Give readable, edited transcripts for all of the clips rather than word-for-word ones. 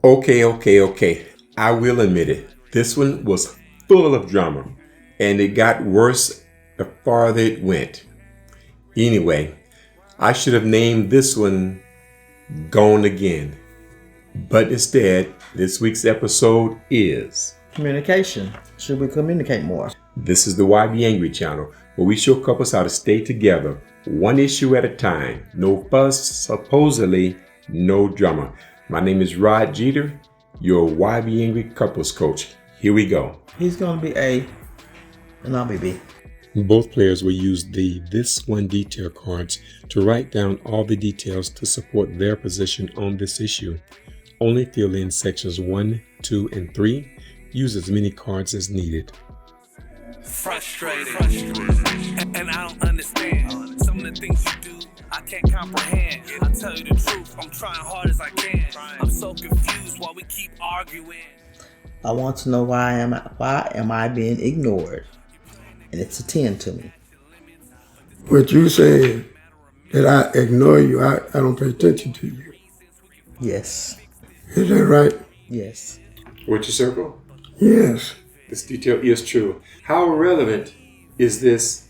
Okay. I will admit it. This one was full of drama, and it got worse the farther it went. Anyway, I should have named this one Gone Again. But instead, this week's episode is Communication. Should we communicate more? This is the YBAngry channel, where we show couples how to stay together, one issue at a time. No fuss, supposedly no drama. My name is Rod Jeter, your YBAngry couples coach. Here we go. He's going to be A, and I'll be B. Both players will use the This One detail cards to write down all the details to support their position on this issue. Only fill in sections 1, 2, and 3. Use as many cards as needed. Frustrated. And I don't understand some of the things you do. I can't comprehend. I tell you the truth, I'm trying hard as I can. I'm so confused why we keep arguing. I want to know why am I being ignored? And it's a 10 to me. What you saying that I ignore you, I don't pay attention to you. Yes. Is that right? Yes. What you circle? Yes. This detail is true. How relevant is this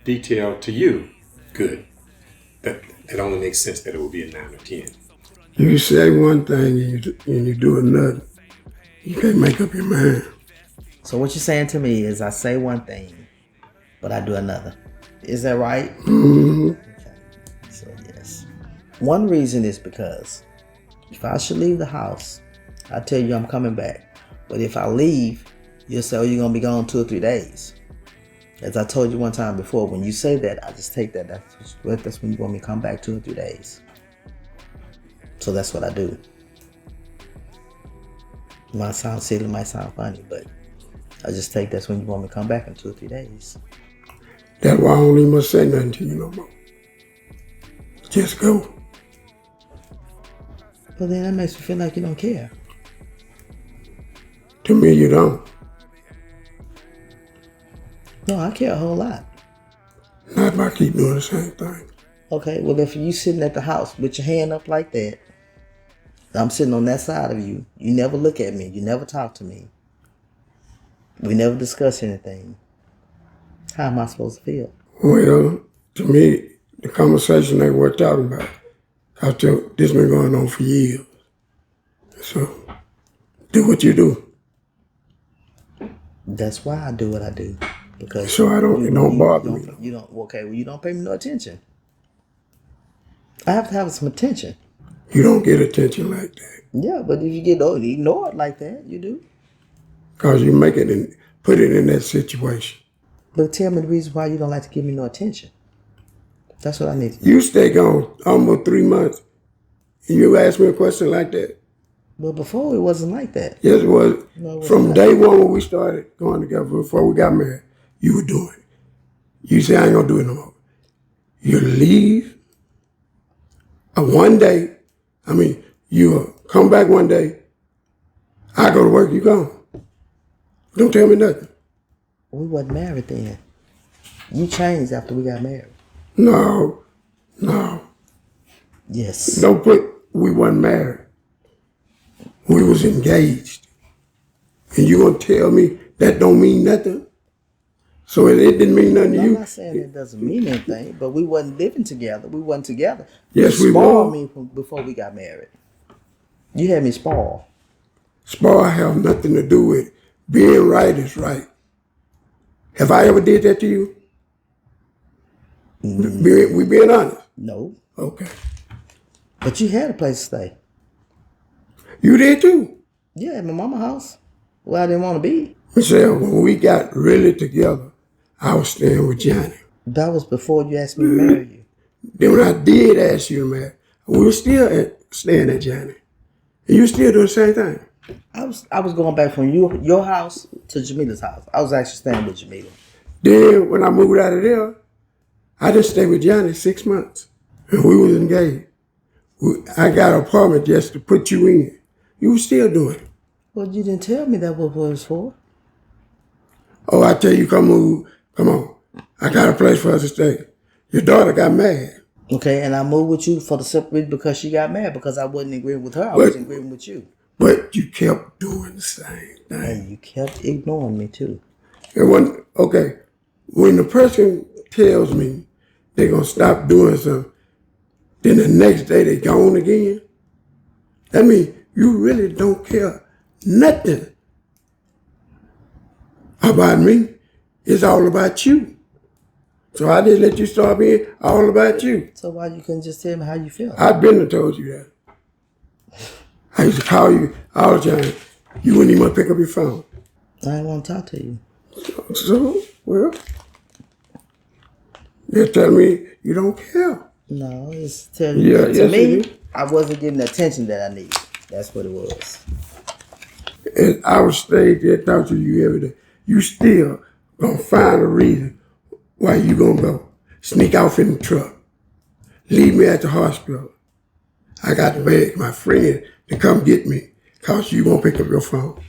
detail to you? Good. That only makes sense that it will be a 9 or 10. You say one thing and you do another. You can't make up your mind. So what you're saying to me is I say one thing, but I do another. Is that right? Mm-hmm. Okay. So yes. One reason is because if I should leave the house, I tell you I'm coming back. But if I leave, you'll say, oh, you're going to be gone 2 or 3 days. As I told you one time before, when you say that, I just take that. That's when you want me to come back 2 or 3 days. So that's what I do. It might sound silly, it might sound funny, but I just take that's when you want me to come back in 2 or 3 days. That's why I don't even must say nothing to you no more. Just go. Well, then that makes me feel like you don't care. To me, you don't. No, I care a whole lot. Not if I keep doing the same thing. Okay, well, if you sitting at the house with your hand up like that, I'm sitting on that side of you. You never look at me. You never talk to me. We never discuss anything. How am I supposed to feel? Well, to me, the conversation ain't worth talking about. After this been going on for years. So, do what you do. That's why I do what I do. Because so it don't bother me. You don't pay me no attention. I have to have some attention. You don't get attention like that. Yeah, but if you get ignored like that, you do. Because you make it and put it in that situation. But tell me the reason why you don't like to give me no attention. That's what I need to do. You stay gone almost 3 months. And you ask me a question like that. But before it wasn't like that. Yes, it was. No, it From day one when we started going together before we got married, you were doing it. You say, I ain't going to do it no more. You leave. You come back one day. I go to work, you gone. Don't tell me nothing. We wasn't married then. You changed after we got married. No. Yes. Don't put we wasn't married. We was engaged. And you gonna tell me that don't mean nothing? So it didn't mean nothing to you? I'm not saying it doesn't mean anything, but we wasn't living together. We wasn't together. Yes, you we spoiled were. me before we got married. You had me spoiled. Spoil have nothing to do with being right is right. Have I ever did that to you? We being honest? No. Okay. But you had a place to stay. You did too? Yeah, at my mama's house. Where I didn't want to be. Michelle, when we got really together, I was staying with Johnny. That was before you asked me to marry you. Then when I did ask you to marry, we were still staying at Johnny. And you still do the same thing. I was going back from your house to Jamila's house. I was actually staying with Jamila. Then when I moved out of there, I just stayed with Johnny 6 months. And we was engaged. I got an apartment just to put you in. You were still doing it. Well, you didn't tell me that what it was for. Oh, I tell you, come on. I got a place for us to stay. Your daughter got mad. Okay, and I moved with you for the simple reason because she got mad because I wasn't agreeing with her. I was agreeing with you. But you kept doing the same thing. And you kept ignoring me too. And when the person tells me they're going to stop doing something, then the next day they gone again, that means you really don't care nothing about me. It's all about you. So I just let you start being all about you. So why you couldn't just tell me how you feel? I've been told you that. I used to call you all the time. You wouldn't even pick up your phone. I didn't want to talk to you. So, well, they're telling me you don't care. No, it's telling you. To yes, me, it is. I wasn't getting the attention that I needed. That's what it was. And I would stay there talk to you every day. You still gonna find a reason why you gonna go. Sneak off in the truck. Leave me at the hospital. I got to beg my friend to come get me because you won't pick up your phone.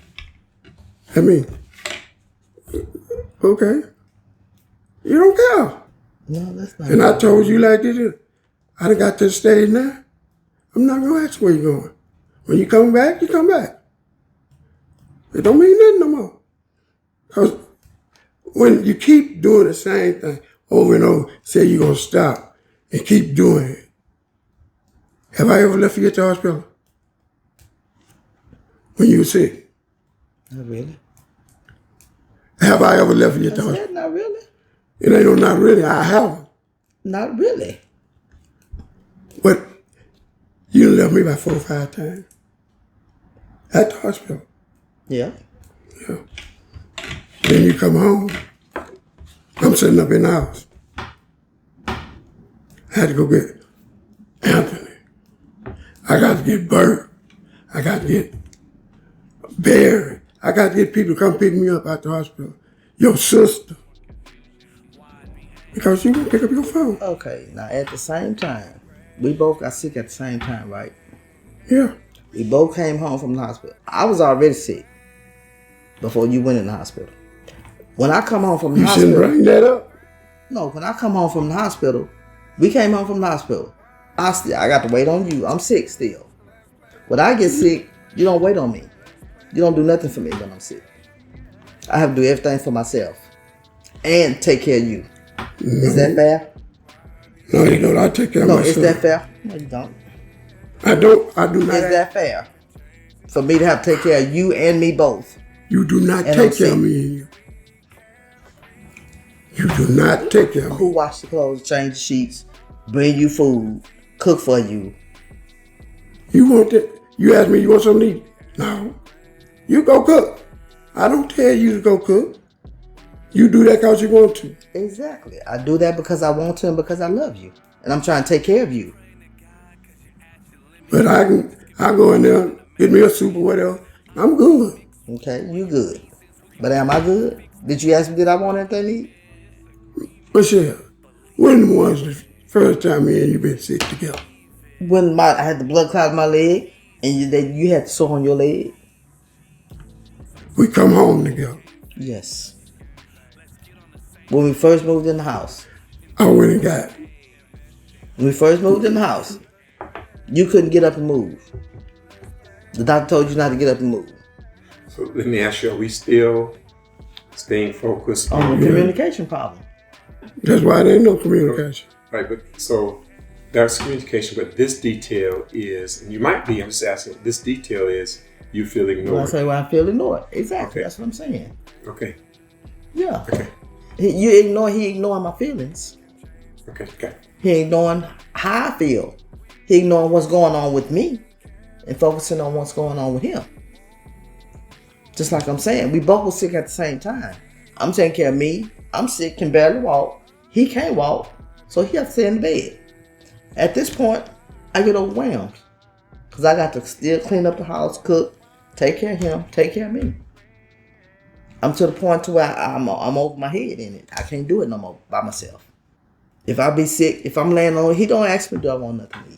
I mean, okay. You don't care. No, that's not. And I told you like this. I done got to the stage now. I'm not gonna ask where you're going. When you come back, you come back. It don't mean nothing no more. Because when you keep doing the same thing over and over, say you're gonna stop and keep doing it. Have I ever left you at the hospital? When you were sick? Not really. Have I ever left you at I the hospital? said not really. It ain't no not really. I haven't. Not really. But you done left me about 4 or 5 times. At the hospital. Yeah. Yeah. Then you come home. I'm sitting up in the house. I had to go get Anthony. I got to get Bert. I got to get Barry. I got to get people to come pick me up at the hospital. Your sister. Because you won't pick up your phone. Okay. Now at the same time, we both got sick at the same time, right? Yeah. We both came home from the hospital. I was already sick before you went in the hospital. When I come home from the You shouldn't hospital, bring that up. no, when I come home from the hospital, we came home from the hospital. I got to wait on you. I'm sick still. When I get sick, you don't wait on me. You don't do nothing for me when I'm sick. I have to do everything for myself and take care of you. No. Is that fair? No, you don't. I take care of No, myself. is that fair? No, you don't. I don't. I do not. Is that fair? For me to have to take care of you and me both. You do not And take I'm care of sick. me and you. You do not take care of Who me. wash the clothes, change the sheets, bring you food, cook for you? You want that? You ask me, you want something to eat? No. You go cook. I don't tell you to go cook. You do that because you want to. Exactly. I do that because I want to and because I love you. And I'm trying to take care of you. But I go in there, get me a soup or whatever. I'm good. Okay, you good. But am I good? Did you ask me did I want anything to eat? Michelle, when was the first time me and you been sick together? When I had the blood clot in my leg and you had sore on your leg? We come home together. Yes. When we first moved in the house. I went and got it. When we first moved in the house, you couldn't get up and move. The doctor told you not to get up and move. So let me ask you, are we still staying focused On on the communication problem. That's why there ain't no communication. Right, but so there's communication, but this detail is, and you might be, I'm just asking, this detail is you feel When I ignored. say when I feel ignored. Exactly. Okay. That's what I'm saying. Okay, Yeah. okay, He ignoring my feelings. okay. He ignoring how I feel. He ignoring what's going on with me and focusing on what's going on with him. Just like I'm saying, we both were sick at the same time. I'm taking care of me. I'm sick, can barely walk. He can't walk, so he has to stay in the bed. At this point, I get overwhelmed because I got to still clean up the house, cook, take care of him, take care of me. I'm to the point to where I'm over my head in it. I can't do it no more by myself. If I be sick, if I'm laying on, he don't ask me, do I want nothing to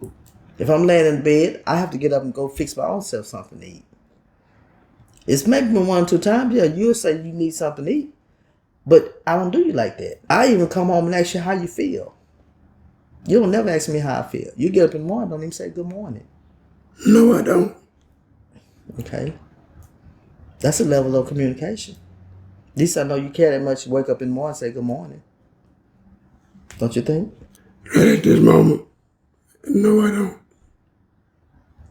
eat? If I'm laying in bed, I have to get up and go fix my own self something to eat. It's maybe been 1 or 2 times, yeah, you'll say you need something to eat. But I don't do you like that. I even come home and ask you how you feel. You don't never ask me how I feel. You get up in the morning, don't even say good morning. No, I don't. Okay? That's a level of communication. At least I know you care that much. Wake up in the morning and say good morning. Don't you think? At this moment, no, I don't.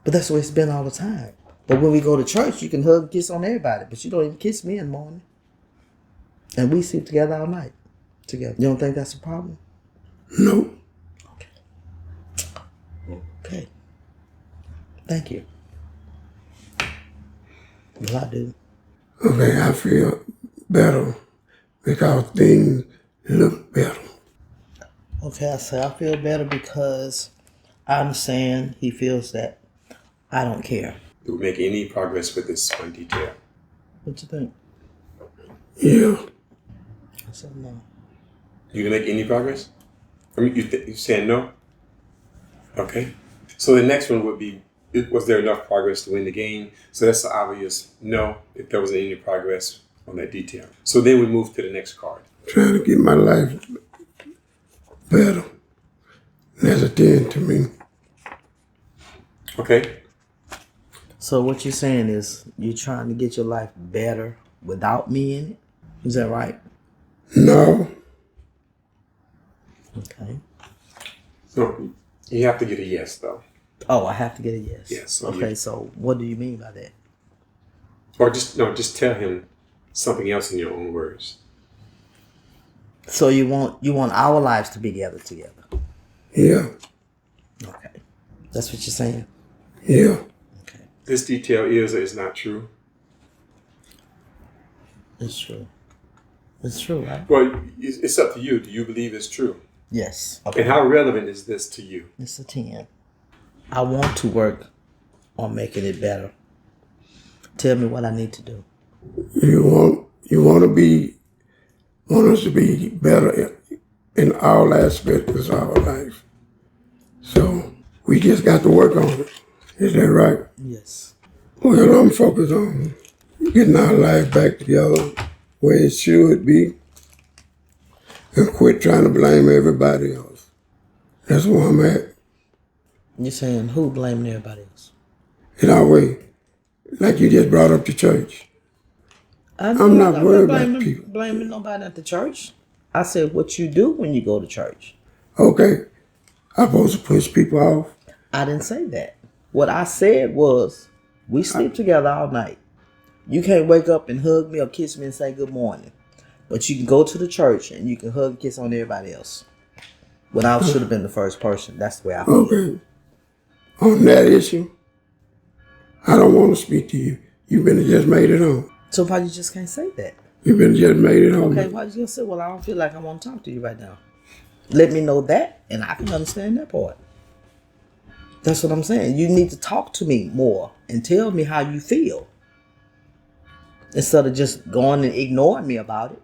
But that's the way it's been all the time. But when we go to church, you can hug and kiss on everybody. But you don't even kiss me in the morning. And we sleep together all night. Together. You don't think that's a problem? No. Okay. Thank you. Well, I do. Okay, I feel better because things look better. Okay, I say I feel better because I understand he feels that I don't care. Do we make any progress with this one detail? What you think? Yeah. I said no. You didn't make any progress? I mean, you saying no? Okay. So the next one would be, was there enough progress to win the game? So that's the obvious no, if there wasn't any progress on that detail. So then we move to the next card. Trying to get my life better. That's a 10 to me. Okay. So what you're saying is you're trying to get your life better without me in it? Is that right? No. Okay. So you have to get a yes, though. Oh, I have to get a yes. Yes. Okay, so what do you mean by that? Or just tell him something else in your own words. So you want our lives to be together. Yeah. Okay. That's what you're saying? Yeah. Okay. This detail is or is not true. It's true. It's true, right? Well, it's up to you. Do you believe it's true? Yes. And how relevant is this to you? It's a 10. I want to work on making it better. Tell me what I need to do. You want us to be better in all aspects of our life. So we just got to work on it. Is that right? Yes. Well, I'm focused on getting our life back together where it should be and quit trying to blame everybody else. That's where I'm at. You're saying who blaming everybody else? In our way, like you just brought up the church. I'm not worried about people. Blaming nobody at the church. I said what you do when you go to church. Okay, I'm supposed to push people off. I didn't say that. What I said was we sleep together all night. You can't wake up and hug me or kiss me and say good morning. But you can go to the church and you can hug and kiss on everybody else. But I should have been the first person. That's the way I feel. Okay. On that issue, I don't want to speak to you. You've been just made it on. So why you just can't say that? You've been just made it on. Okay, why you just say, well, I don't feel like I want to talk to you right now. Let me know that, and I can understand that part. That's what I'm saying. You need to talk to me more and tell me how you feel. Instead of just going and ignoring me about it.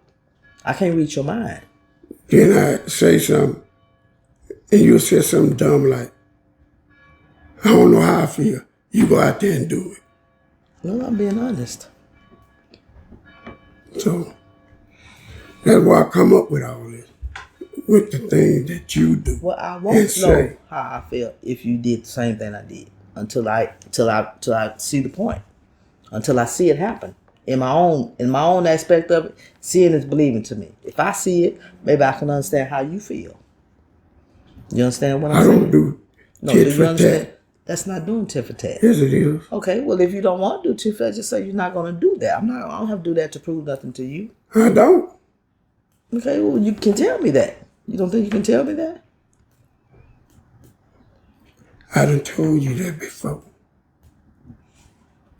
I can't read your mind. Then I say something, and you say something dumb like, I don't know how I feel. You go out there and do it. No, I'm being honest. So that's why I come up with all this, with the things that you do. Well, I won't know how I feel if you did the same thing I did until I see the point, until I see it happen in my own aspect of it. Seeing is believing to me. If I see it, maybe I can understand how you feel. You understand what I'm saying? I don't do No, tit do you for understand? tat. That's not doing tit for tat. Yes, it is. Okay, well, if you don't want to do tit for tat, just say you're not going to do that. I don't have to do that to prove nothing to you. I don't. Okay, well, you can tell me that. You don't think you can tell me that? I done told you that before.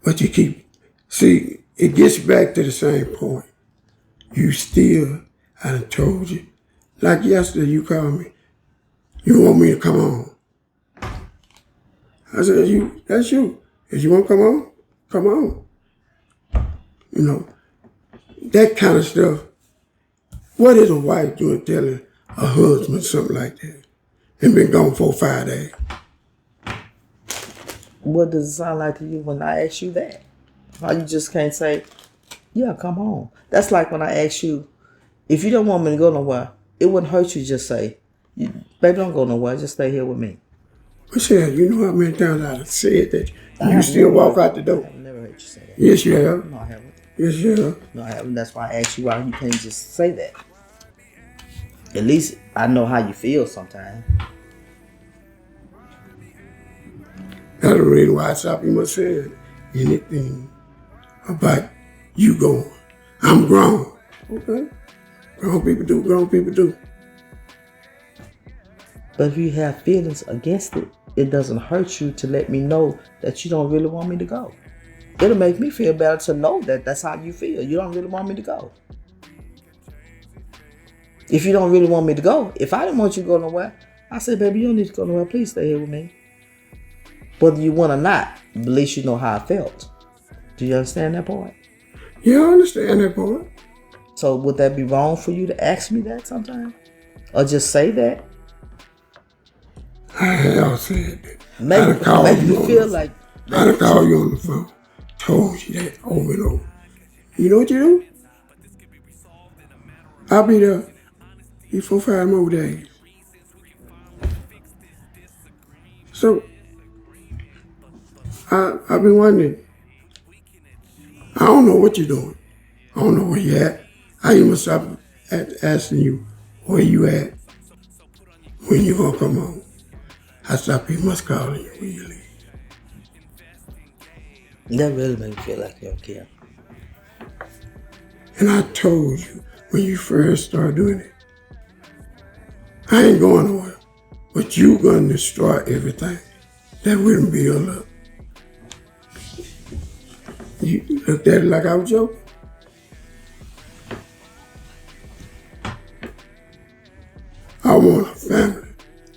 But you keep, see, it gets back to the same point. You still, I done told you. Like yesterday, you called me. You want me to come on? I said, that's you. If you want to come on, come on. You know, that kind of stuff. What is a wife doing telling a husband something like that? And been gone 4 or 5 days. What does it sound like to you when I ask you that? How you just can't say, yeah, come home. That's like when I ask you, if you don't want me to go nowhere, it wouldn't hurt you to just say, baby, don't go nowhere, just stay here with me. I said, you know how many times I said that you still walk out the door? I've never heard you say that. Yes, you have. No, I haven't. Yes, you have. No, I haven't. That's why I asked you why you can't just say that. At least I know how you feel sometimes. That's the reason why I stopped him from saying anything about you going. I'm grown. Okay. Grown people do, grown people do. But if you have feelings against it, it doesn't hurt you to let me know that you don't really want me to go. It'll make me feel better to know that that's how you feel. You don't really want me to go. If you don't really want me to go, if I didn't want you to go nowhere, I say, baby, you don't need to go nowhere. Please stay here with me. Whether you want or not, at least you know how I felt. Do you understand that part? Yeah, I understand that part. So would that be wrong for you to ask me that sometime? Or just say that? I have said that. Make me feel like I done called you on the phone, told you that over and over. You know what you do? I'll be there 4-5 more days. So, I've been wondering, I don't know what you're doing. I don't know where you at. I even stopped asking you where you at, when you gonna come home. I stopped you must calling you when you leave. that really made me feel like you don't care. And I told you when you first started doing it, I ain't going nowhere, but you gonna destroy everything that wouldn't build up. You looked at it like I was joking. I want a family.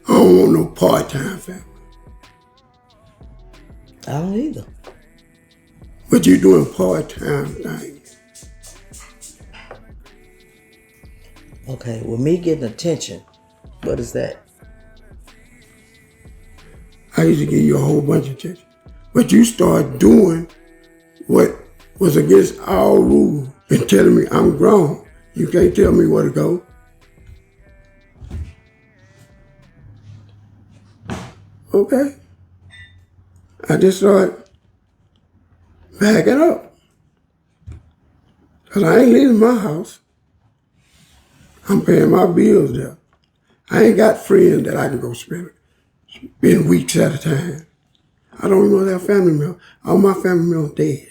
I don't want no part-time family. I don't either. But you're doing part-time things. Okay, with me getting attention, what is that? I used to give you a whole bunch of attention. But you start doing what was against our rules and telling me I'm grown. You can't tell me where to go. Okay. I just started backing up. Because I ain't leaving my house. I'm paying my bills there. I ain't got friends that I can go spend weeks at a time. I don't even have family members. All my family members dead.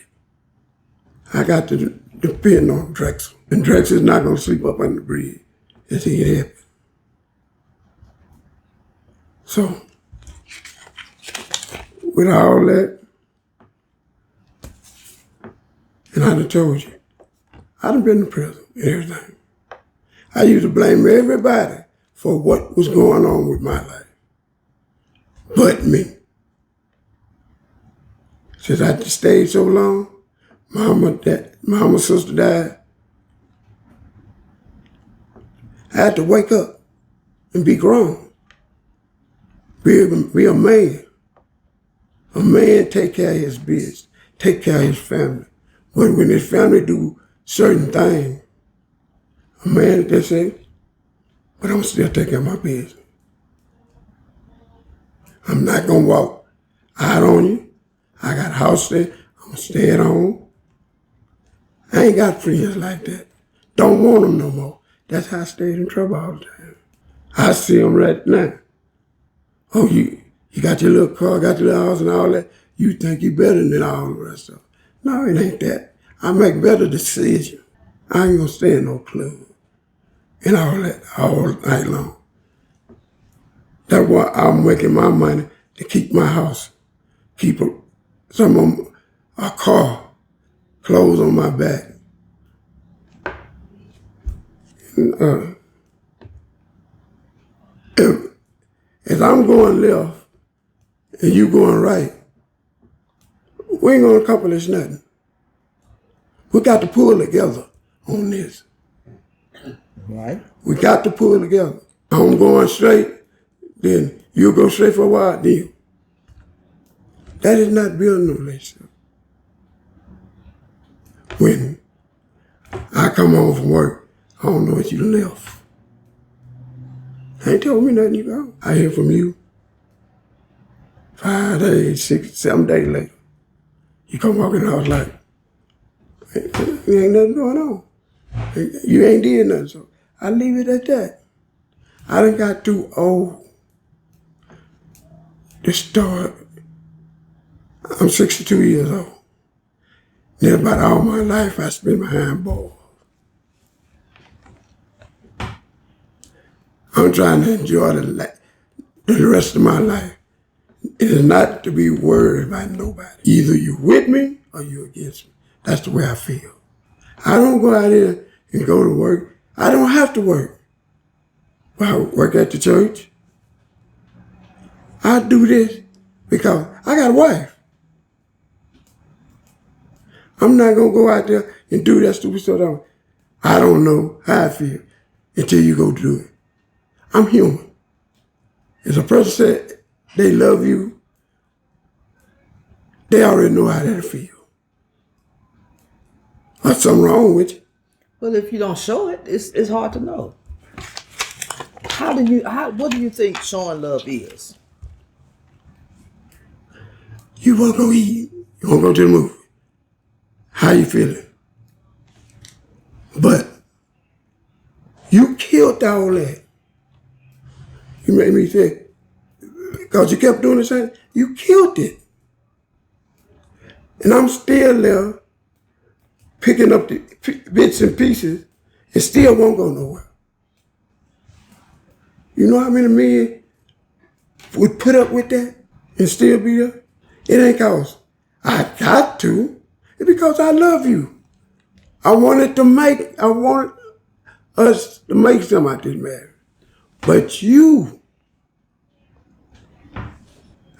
I got to depend on Drexel. And Drexel's not going to sleep up under the bridge as he get happen. So, with all that, and I done told you, I done been to prison and everything. I used to blame everybody for what was going on with my life, but me. Since I stayed so long, mama's sister died. I had to wake up and be grown, be a man. A man take care of his business, take care of his family. But when his family do certain things, a man just say, but I'm still taking care of my business. I'm not gonna walk out on you. I got a house there, I'm gonna stay at home. I ain't got friends like that. Don't want them no more. That's how I stayed in trouble all the time. I see them right now. Oh, you got your little car, got your little house and all that. You think you better than all the rest of them. No, it ain't that. I make better decisions. I ain't gonna stay in no club and all that all night long. That's why I'm making my money to keep my house, keep some of a car, clothes on my back. And, if I'm going left and you going right, we ain't gonna accomplish nothing. We got to pull together on this. Right? We got to pull together. I'm going straight, then you go straight for a while, then that is not building a relationship. When I come home from work, I don't know what you left. Ain't told me nothing you go. I hear from you 5 days, 6, 7 days later. You come walk in the house like, there ain't nothing going on. You ain't did nothing. So I leave it at that. I done got too old to start. I'm 62 years old. Then about all my life I spent behind bars. I'm trying to enjoy the rest of my life. It is not to be worried about nobody. Either you with me or you against me. That's the way I feel. I don't go out here and go to work. I don't have to work. I work at the church. I do this because I got a wife. I'm not going to go out there and do that stupid stuff. I don't know how I feel until you go do it. I'm human. If a person said they love you, they already know how that feel. There's something wrong with you. Well, if you don't show it, it's hard to know. What do you think showing love is? You want to go eat. You want to go to the movie. How you feeling? But you killed all that. You made me say, because you kept doing the same, you killed it. And I'm still there picking up the bits and pieces and still won't go nowhere. You know how many men would put up with that and still be there? It ain't cause I got to. It's because I love you. I wanted us to make something out of this marriage. But you,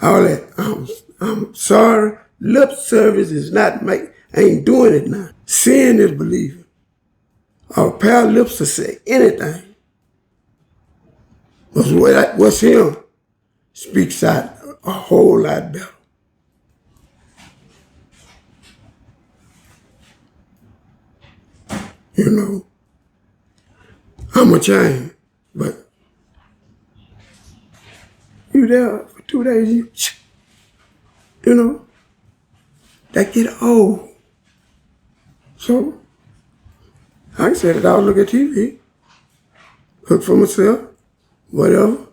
all that, I'm sorry, lip service is ain't doing it now. Seeing is believing. Our pair of lips to say anything. But what's him speaks out a whole lot better. You know, I'm a change, but you there for 2 days, you know, that get old. So, I said it, I'll look at TV, cook for myself, whatever.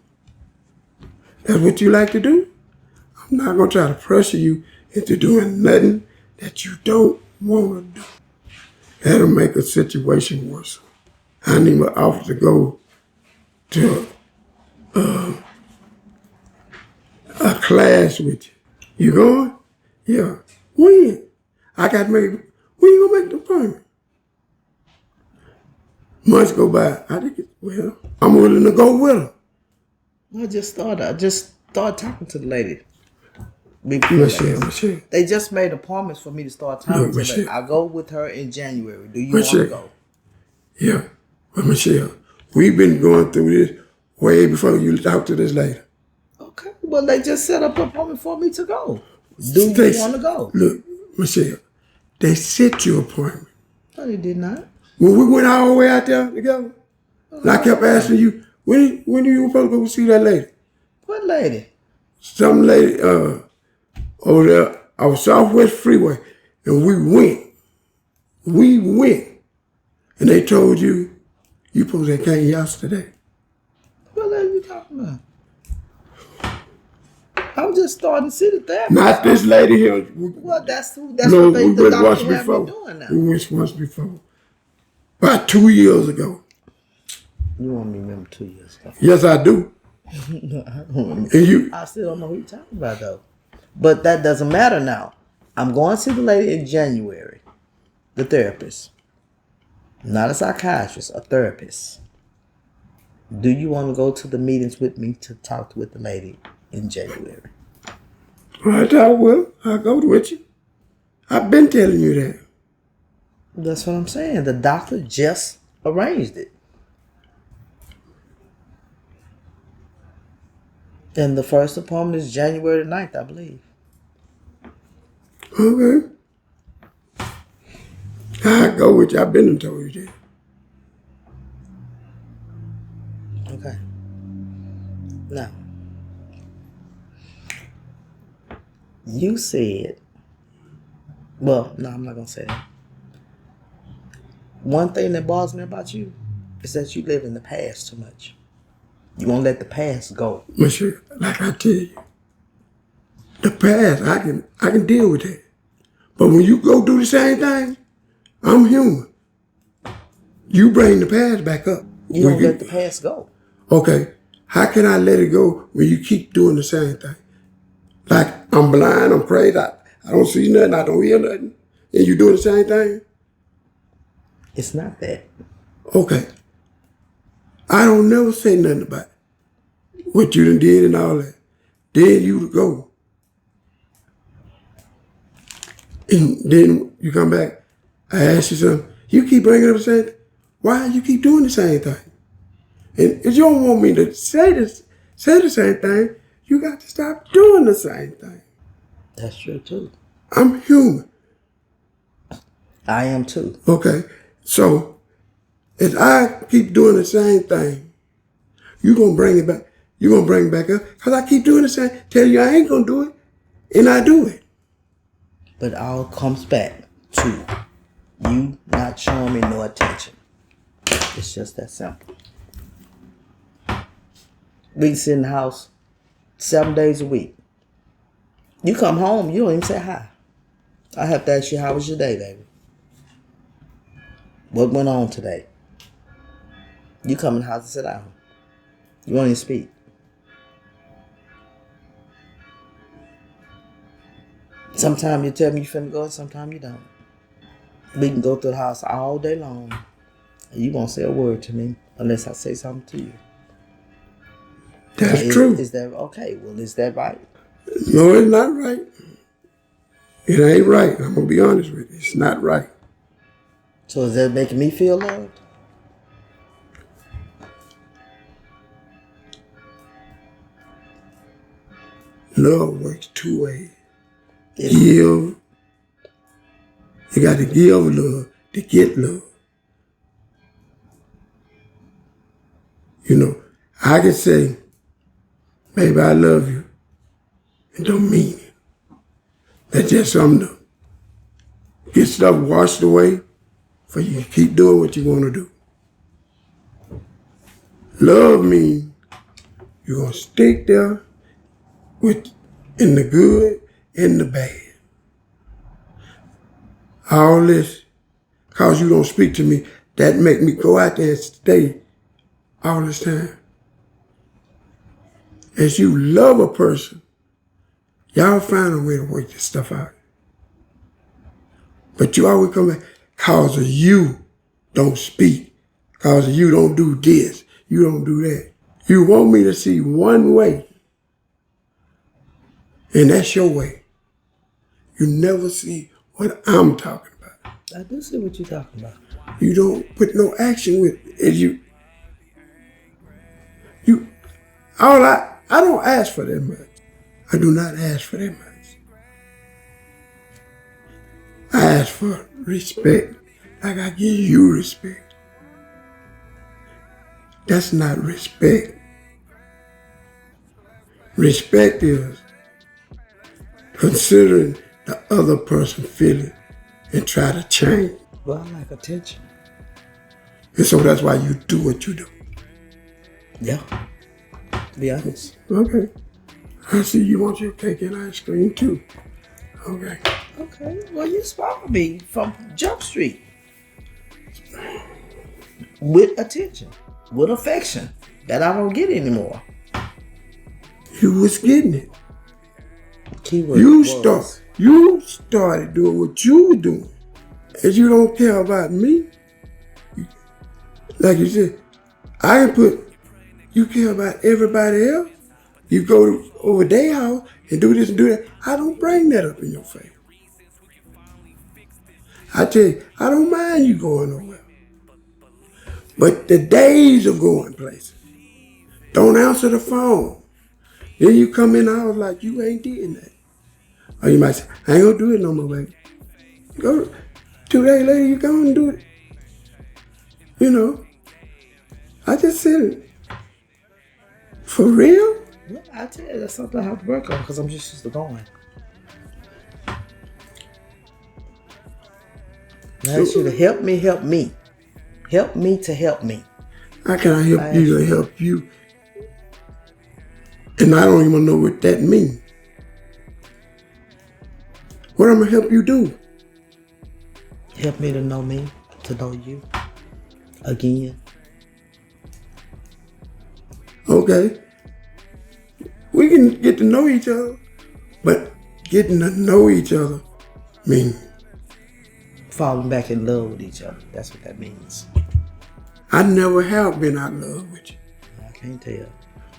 That's what you like to do. I'm not going to try to pressure you into doing nothing that you don't want to do. That'll make a situation worse. I didn't even offer to go to a class with you. You going? Yeah. When? When you gonna make the appointment? Months go by. I'm willing to go with her. I just started talking to the lady. Michelle. They just made appointments for me to start talking to her. I'll go with her in January. Do you want to go? Yeah. But Michelle, we've been going through this way before you talk to this lady. Okay. Well, they just set up an appointment for me to go. Do you want to go? Look, Michelle, they set your appointment. No, they did not. When we went all the way out there together, and I kept asking you, when are you supposed to go see that lady? What lady? Some lady over there, our Southwest Freeway, and we went, and they told you supposed to came yesterday. What lady you talking about? I'm just starting to see the therapist. Not this lady here. Well, that's what the doctor had me doing now. We went once before. About 2 years ago. You want me to remember 2 years ago? Yes, I do. I still don't know who you're talking about, though. But that doesn't matter now. I'm going to see the lady in January. The therapist. Not a psychiatrist, a therapist. Do you want to go to the meetings with me to talk with the lady in January? Right, I will. I'll go with you. I've been telling you that. That's what I'm saying. The doctor just arranged it. And the first appointment is January 9th, I believe. Okay. I'll go with you. I've been and told you that. Okay. Now, you said Well, no, I'm not gonna say that. One thing that bothers me about you is that you live in the past too much. You won't let the past go. Monsieur, like I tell you, the past, I can deal with that. But when you go do the same thing, I'm human. You bring the past back up. You don't let the past go. Okay, how can I let it go when you keep doing the same thing? Like, I'm blind, I'm crazy, I don't see nothing, I don't hear nothing, and you doing the same thing? It's not that. Okay. I don't never say nothing about what you done did and all that. Then you go. And then you come back, I ask you something, you keep bringing up the same thing. Why you keep doing the same thing? And if you don't want me to say the same thing, you got to stop doing the same thing. That's true too. I'm human. I am too. Okay. So if I keep doing the same thing, you're gonna bring it back. You're gonna bring it back up. Because I keep doing the same, tell you I ain't gonna do it, and I do it. But it all comes back to you not showing me no attention. It's just that simple. We can sit in the house 7 days a week. You come home, you don't even say hi. I have to ask you, how was your day, baby? What went on today? You come in the house and sit down. You won't even speak. Sometimes you tell me you finna go, and sometimes you don't. We can go through the house all day long, and you won't say a word to me unless I say something to you. That's true. Is that okay? Well, is that right? No, it's not right. It ain't right. I'm gonna be honest with you. It's not right. So is that making me feel loved? Love works two ways. Give. You got to give love to get love. You know, I can say, baby, I love you, and don't mean it. That's just something to get stuff washed away for you to keep doing what you want to do. Love means you're going to stick there in the good and the bad. All this, cause you don't speak to me, that make me go out there and stay all this time. As you love a person, y'all find a way to work this stuff out. But you always come back, cause of you don't speak, cause of you don't do this, you don't do that. You want me to see one way, and that's your way. You never see what I'm talking about. I do see what you're talking about. You don't put no action with it. I don't ask for that much. I do not ask for that much. I ask for respect, like I give you respect. That's not respect. Respect is considering the other person's feeling and try to change. Well, I like attention. And so that's why you do what you do. Yeah. To be honest. Okay. I see you want your cake and ice cream too. Okay. Okay. Well, you spotted me from Jump Street. With attention. With affection. That I don't get anymore. You was getting it. Keyword You started doing what you were doing. And you don't care about me. Like you said, you care about everybody else. You go over their house and do this and do that. I don't bring that up in your face. I tell you, I don't mind you going nowhere. But the days of going places, don't answer the phone. Then you come in the house like you ain't did that. Or you might say, I ain't gonna do it no more, baby. Go 2 days later, you go and do it. You know, I just said, for real? Yeah, I tell you, that's something I have to work on because I'm just used to going. I ask you to help me, help me. Help me to help me. How can I help you to help you? And I don't even know what that means. What I'm going to help you do? Help me to know you. Again. Okay. We can get to know each other, but getting to know each other means Falling back in love with each other. That's what that means. I never have been out of love with you. I can't tell.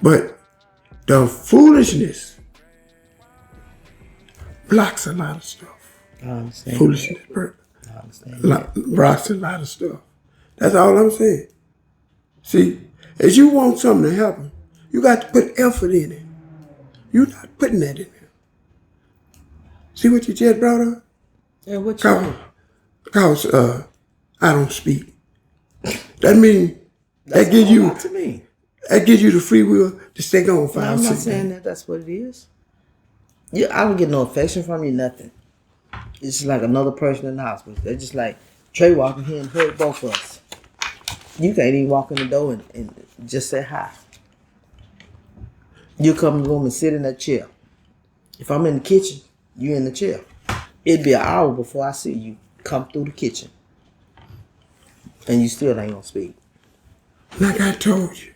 But the foolishness blocks a lot of stuff. I understand. Foolishness I understand. blocks a lot of stuff. That's all I'm saying. See, as you want something to happen, you got to put effort in it. You're not putting that in there. See what you just brought up? Yeah, what you want? Because I don't speak. That means that gives you to me. that gives you the free will to stay gone 5 No, I'm not 6 saying days. that's what it is. Yeah, I don't get no affection from you, nothing. It's just like another person in the hospital. They're just like Trey walking here and hurt both of us. You can't even walk in the door and just say hi. You come in the room and sit in that chair. If I'm in the kitchen, you in the chair. It'd be an hour before I see you come through the kitchen. And you still ain't gonna speak. Like I told you,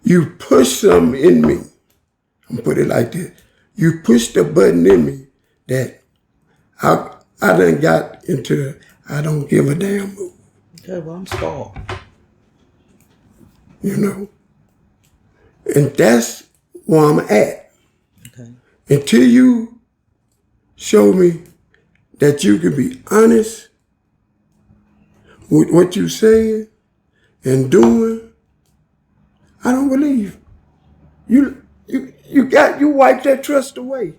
you push something in me. I'm gonna put it like this. You push the button in me that I done got into the I don't give a damn move. Okay, well, I'm scarred. You know? And that's where I'm at. Okay. Until you show me that you can be honest with what you're saying and doing, I don't believe you. You wiped that trust away.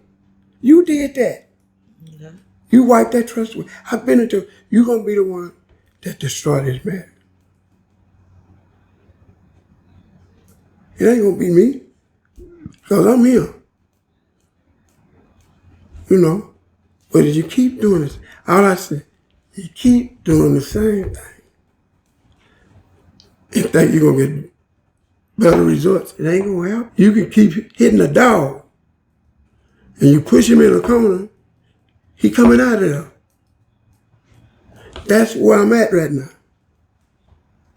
You did that. Okay. You wiped that trust away. I've been into. You're gonna be the one that destroyed this marriage. It ain't gonna be me, cause I'm here. You know. But if you keep doing this, all I say, you keep doing the same thing and think you're gonna get better results. It ain't gonna help. You can keep hitting a dog and you push him in a corner, he coming out of there. That's where I'm at right now.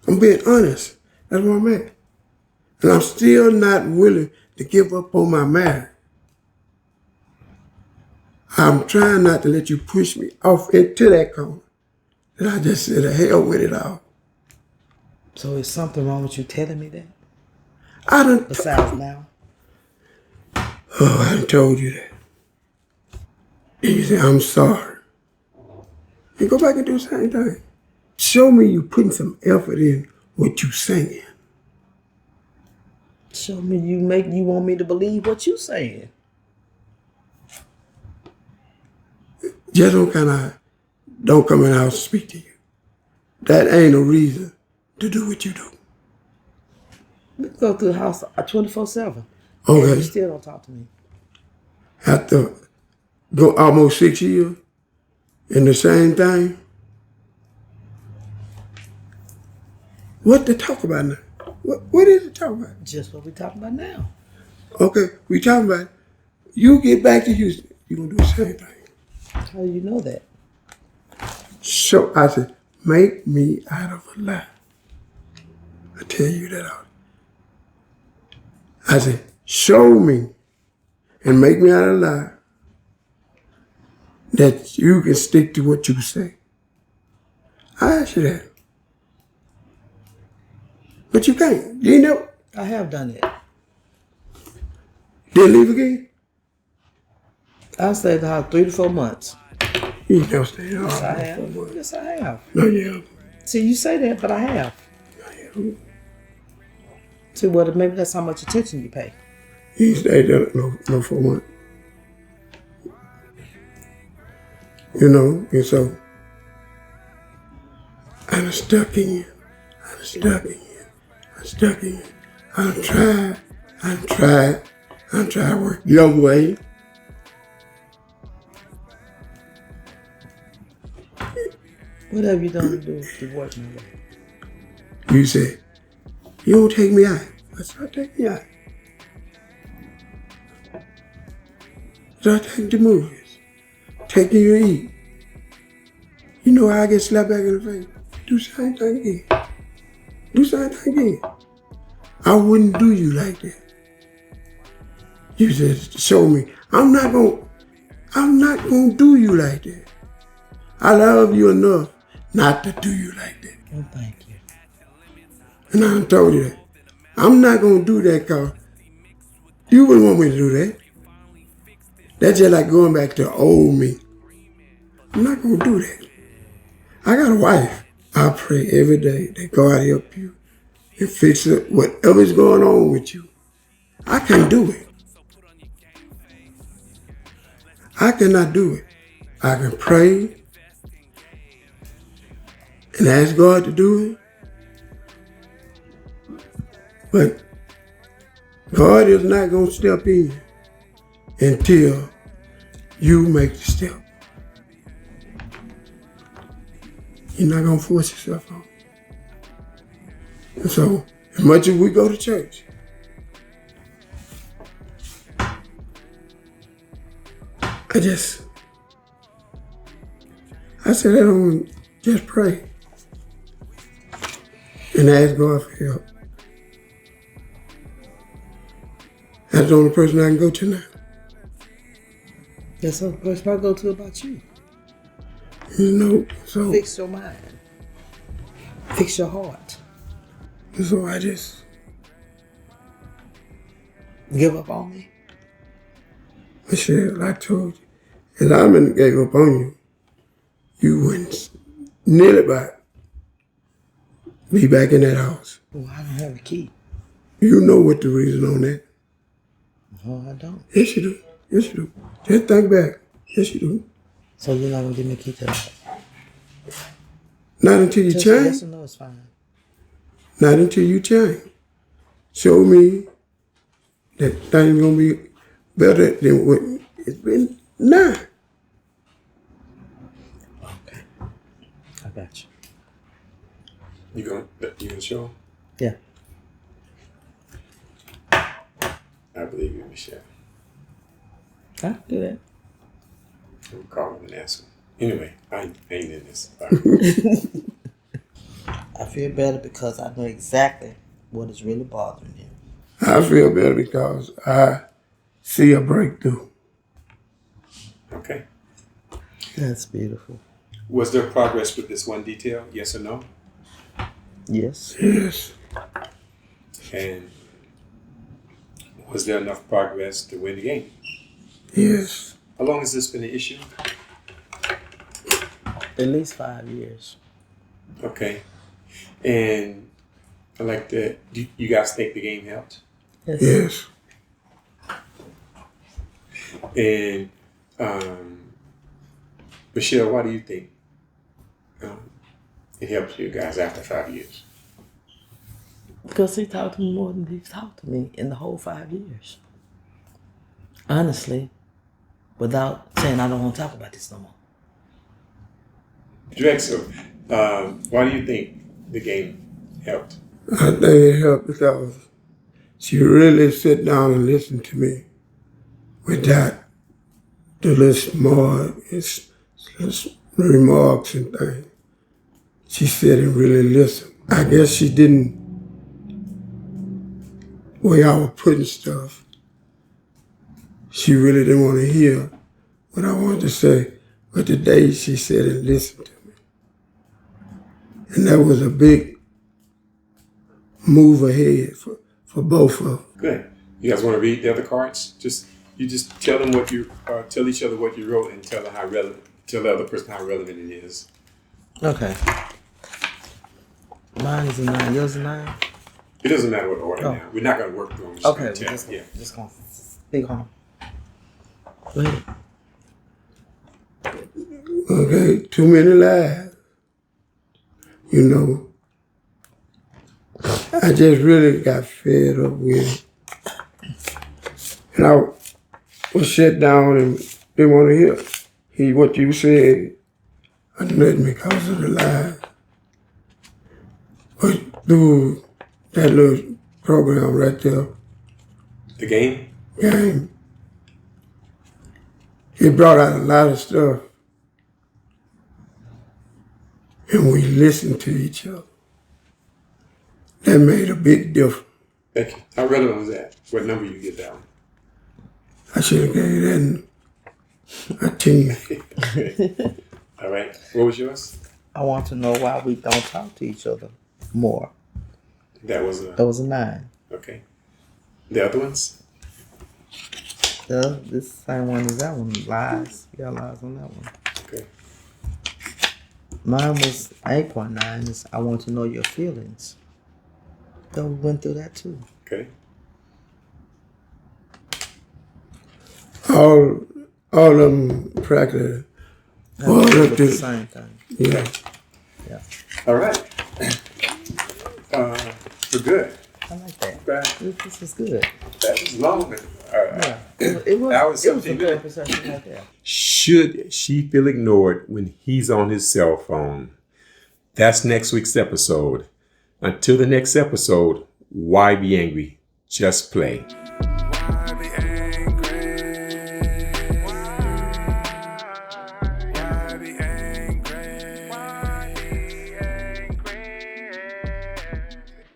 I'm being honest. That's where I'm at. And I'm still not willing to give up on my marriage. I'm trying not to let you push me off into that corner. And I just said, the hell with it all. So is something wrong with you telling me that? I done, Besides now? I done told you that. And you say, I'm sorry. And go back and do the same thing. Show me you putting some effort in what you saying. Show me you want me to believe what you saying. Just don't come in the house and speak to you. That ain't a reason to do what you do. We can go through the house 24/7. Okay. And you still don't talk to me. After go almost 6 years in the same thing. What to talk about now? What is it talk about? Just what we talking about now. Okay, we talking about you get back to Houston, you gonna do the same thing. How do you know that? So I said, make me out of a lie. I tell you that all. I said, show me and make me out of a lie that you can stick to what you say. I asked you that. But you can't. You ain't never. I have done it. Didn't leave again? I stayed at the house 3 to 4 months. You ain't never stayed at Yes, I all. have. Yes, I have. No, you haven't. See, you say that, but I have. No, you haven't. See, well, maybe that's how much attention you pay. You ain't stayed there no 4 months. You know, and so I'm stuck in you. I'm stuck in you. I'm stuck in you. I'm tried to work your way. What have you done to do to work my way? You said, you don't take me out. I said, I take me out. So I take the movies. Taking you to eat. You know how I get slapped back in the face? Do the same thing again. Do the same thing again. I wouldn't do you like that. You just show me. I'm not gonna do you like that. I love you enough not to do you like that. Oh, thank you. And I told you that. I'm not gonna do that because you wouldn't want me to do that. That's just like going back to old me. I'm not gonna do that. I got a wife. I pray every day that God help you and fix it, whatever's going on with you. I can't do it. I cannot do it. I can pray and ask God to do it. But God is not going to step in until you make the step. You're not going to force yourself on. And so, as much as we go to church, I said, I don't just pray and ask God for help. That's the only person I can go to now. That's the only person I go to about you. You know, so Fix your mind. Fix your heart. so I just Give up on me. Michelle, I told you, if I gave up on you, you wouldn't nearly be back in that house. Well, I don't have a key. You know what the reason on that. No, I don't. Yes, you do. Yes, you do. Just think back. Yes, you do. So you're not going to give me a key to the house? Not until you Just change. yes or no, it's fine. Not until you change. Show me that things gonna be better than what it's been now. Okay. I got you. You gonna show him? Yeah. I believe you, Michelle. I can do that. We'll call him and ask him. Anyway, I ain't in this. I feel better because I know exactly what is really bothering you. I feel better because I see a breakthrough. Okay. That's beautiful. Was there progress with this one detail? Yes or no? Yes. Yes. And was there enough progress to win the game? Yes. How long has this been an issue? At least 5 years. Okay. And I like that. Do you guys think the game helped? Yes. And Michelle, why do you think it helped you guys after 5 years? Because he talked to me more than he talked to me in the whole 5 years. Honestly, without saying I don't want to talk about this no more. Drexel, why do you think the game helped? I think it helped because she really sat down and listened to me without the little smart remarks and things. She said and really listened. I guess she didn't, way I was putting stuff, she really didn't want to hear what I wanted to say. But today she said and listened to me. And that was a big move ahead for both of them. Good. You guys want to read the other cards? You just tell them what you tell each other what you wrote and tell them tell the other person how relevant it is. Okay. Mine is a 9. Yours is a 9? It doesn't matter what order Oh. now. We're not going to work through them. Okay, Just just yeah. gonna speak on. Go ahead. Okay, too many lies. You know, I just really got fed up with it. And I was shut down and didn't want to hear what you said. or nothing because of the lies. But through that little program right there, The game? game, it brought out a lot of stuff. And we listened to each other. That made a big difference. Thank you. How relevant was that? What number you get that one? I should have gave that a 10. All right. What was yours? I want to know why we don't talk to each other more. That was a... That was a 9. Okay. The other ones? This same one as that one. Lies. You got lies on that one. Okay. Mine was 8.9. Is I want to know your feelings. So we went through that too. Okay. All of them practically. Well, It's the same thing. yeah. Yeah. All right. We're good. I like that. Back. This is good. That was long. Yeah. It was That was a 17 good minutes. perception right there. Should she feel ignored when he's on his cell phone? That's next week's episode. Until the next episode, why be angry? Just play.